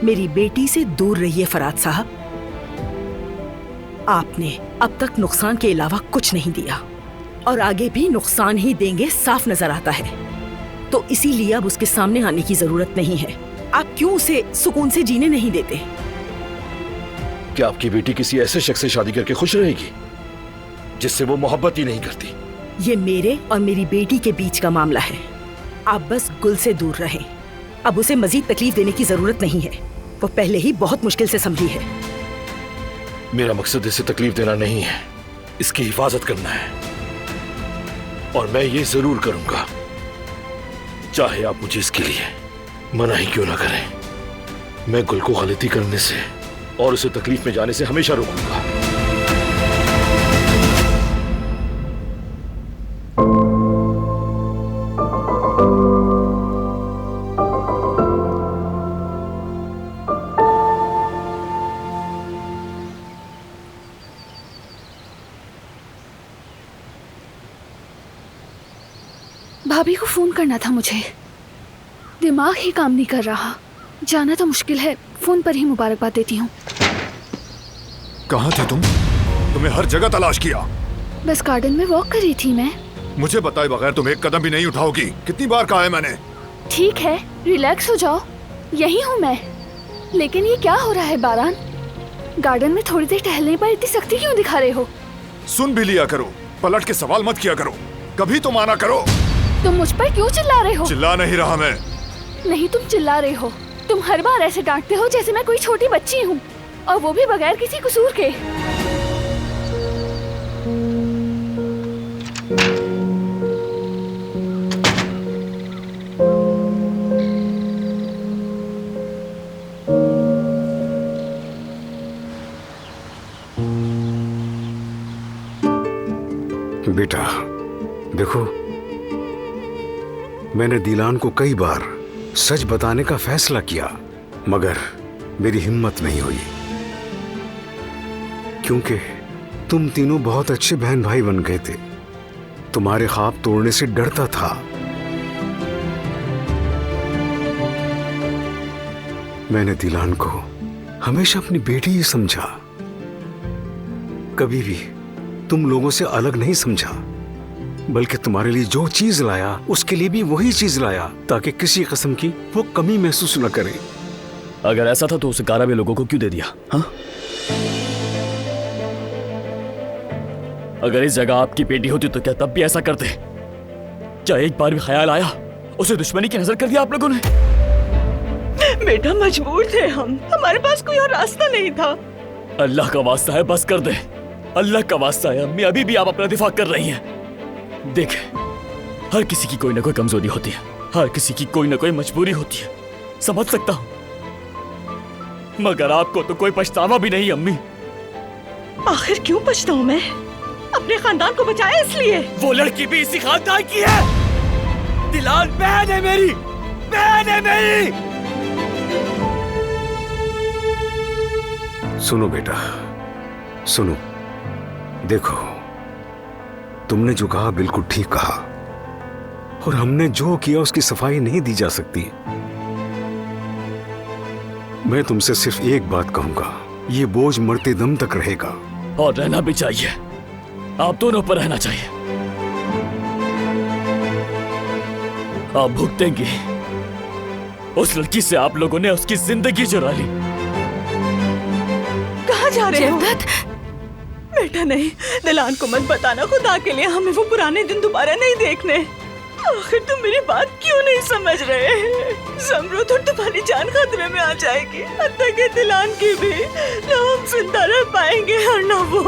मेरी बेटी से दूर रहिए फराद साहब। आपने अब तक नुकसान के अलावा कुछ नहीं दिया और आगे भी नुकसान ही देंगे, साफ नजर आता है। तो इसीलिए अब उसके सामने आने की जरूरत नहीं है। आप क्यों उसे सुकून से जीने नहीं देते? क्या आपकी बेटी किसी ऐसे शख्स से शादी करके खुश रहेगी जिससे वो मोहब्बत ही नहीं करती? ये मेरे और मेरी बेटी के बीच का मामला है। आप बस गुल से दूर रहें। अब उसे मजीद तकलीफ देने की जरूरत नहीं है। वो पहले ही बहुत मुश्किल से समझी है। मेरा मकसद इसे तकलीफ देना नहीं है, इसकी हिफाजत करना है। और मैं ये जरूर करूंगा, चाहे आप मुझे इसके लिए मना ही क्यों ना करें। मैं गुल को गलती करने से और उसे तकलीफ में जाने से हमेशा रोकूंगा। भाभी को फोन करना था मुझे, दिमाग ही काम नहीं कर रहा। जाना तो मुश्किल है, फोन पर ही मुबारकबाद देती हूँ। कहाँ थे तुम? तुम्हें हर जगह तलाश किया। बस गार्डन में वॉक कर रही थी मैं। मुझे बताए बगैर तुम एक कदम भी नहीं उठाओगी। कितनी बार कहा है मैंने। ठीक है, रिलैक्स हो जाओ, यही हूँ मैं। लेकिन ये क्या हो रहा है बारान? गार्डन में थोड़ी देर टहलने पर इतनी सख्ती क्यों दिखा रहे हो? सुन भी लिया करो, पलट के सवाल मत किया करो। कभी तो माना करो। तुम मुझ पर क्यों चिल्ला रहे हो? चिल्ला नहीं रहा मैं। नहीं, तुम चिल्ला रहे हो। तुम हर बार ऐसे डांटते हो जैसे मैं कोई छोटी बच्ची हूँ, और वो भी बगैर किसी कसूर के। बेटा देखो, मैंने दिलान को कई बार सच बताने का फैसला किया, मगर मेरी हिम्मत नहीं हुई, क्योंकि तुम तीनों बहुत अच्छे बहन भाई बन गए थे। तुम्हारे ख्वाब तोड़ने से डरता था। मैंने दिलान को हमेशा अपनी बेटी ही समझा, कभी भी तुम लोगों से अलग नहीं समझा, बल्कि तुम्हारे लिए जो चीज लाया उसके लिए भी वही चीज लाया, ताकि किसी किस्म की वो कमी महसूस न करे। अगर ऐसा था तो उसे कारा भी लोगों को क्यों दे दिया? हाँ? अगर इस जगह आपकी बेटी होती तो क्या तब भी ऐसा करते? क्या एक बार भी ख्याल आया उसे दुश्मनी की नजर कर दिया आप लोगों ने? बेटा मजबूर थे हम, हमारे पास कोई और रास्ता नहीं था। अल्लाह का वास्ता है बस कर दे, अल्लाह का वास्ता है। अम्मी अभी भी आप अपना दिफा कर रही हैं। देख, हर किसी की कोई ना कोई कमजोरी होती है, हर किसी की कोई ना कोई मजबूरी होती है, समझ सकता हूं, मगर आपको तो कोई पछतावा भी नहीं अम्मी। आखिर क्यों पछताऊं मैं? अपने खानदान को बचाया इसलिए। वो लड़की भी इसी खानदान की है। दिलान बहन है मेरी, बहन है मेरी। सुनो बेटा, सुनो, देखो, तुमने जो कहा बिल्कुल ठीक कहा, और हमने जो किया उसकी सफाई नहीं दी जा सकती। मैं तुमसे सिर्फ एक बात कहूंगा, ये बोझ मरते दम तक रहेगा। और रहना भी चाहिए, आप दोनों पर रहना चाहिए। आप भुगतेंगे, उस लड़की से आप लोगों ने उसकी जिंदगी चुरा ली। कहाँ जा रहे हो? बेटा नहीं, दिलान को मत बताना, खुदा के लिए हमें वो पुराने दिन दोबारा नहीं देखने। आखिर तुम मेरी बात क्यों नहीं समझ रहे? ज़मरुद और तुम्हारी जान खतरे में आ जाएगी, हत्ता के दिलान की भी। ना हम जिंदा रह पाएंगे और ना वो।